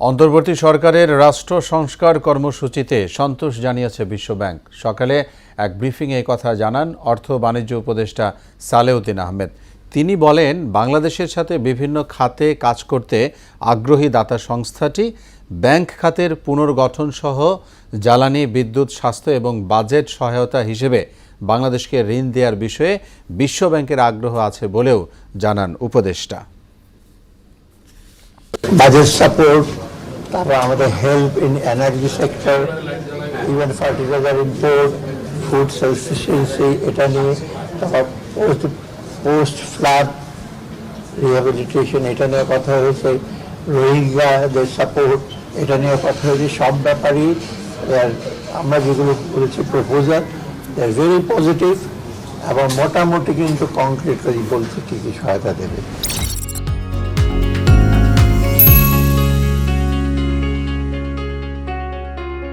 অন্তর্বর্তী সরকারের রাষ্ট্র সংস্কার কর্মসূচিতে সন্তোষ জানিয়েছে বিশ্বব্যাংক। সকালে এক ব্রিফিংয়ে এই কথা জানান অর্থ বাণিজ্য উপদেষ্টা সালেউদ্দিন আহমেদ। তিনি বলেন, বাংলাদেশের সাথে বিভিন্ন খাতে কাজ করতে আগ্রহী দাতা সংস্থাটি ব্যাংক খাতের পুনর্গঠন সহ জ্বালানি, বিদ্যুৎ, স্বাস্থ্য এবং বাজেট সহায়তা হিসেবে বাংলাদেশকে ঋণ দেওয়ার বিষয়ে বিশ্বব্যাংকের আগ্রহ আছে বলেও জানান উপদেষ্টা। বাজেট সাপোর্ট, তারপর আমাদের help in energy sector, even fertiliser import, food sufficiency, এটা নিয়ে, তারপর পোস্ট ফ্লাড রিহ্যাবিলিটেশন, এটা নিয়ে কথা হয়েছে, রোহিঙ্গাদের সাপোর্ট, এটা নিয়ে কথা হয়েছে। সব ব্যাপারই আমরা যেগুলো করেছি proposal, they are very positive এবং মোটামুটি কিন্তু কংক্রিট করে বলছে কি কি সহায়তা দেবে।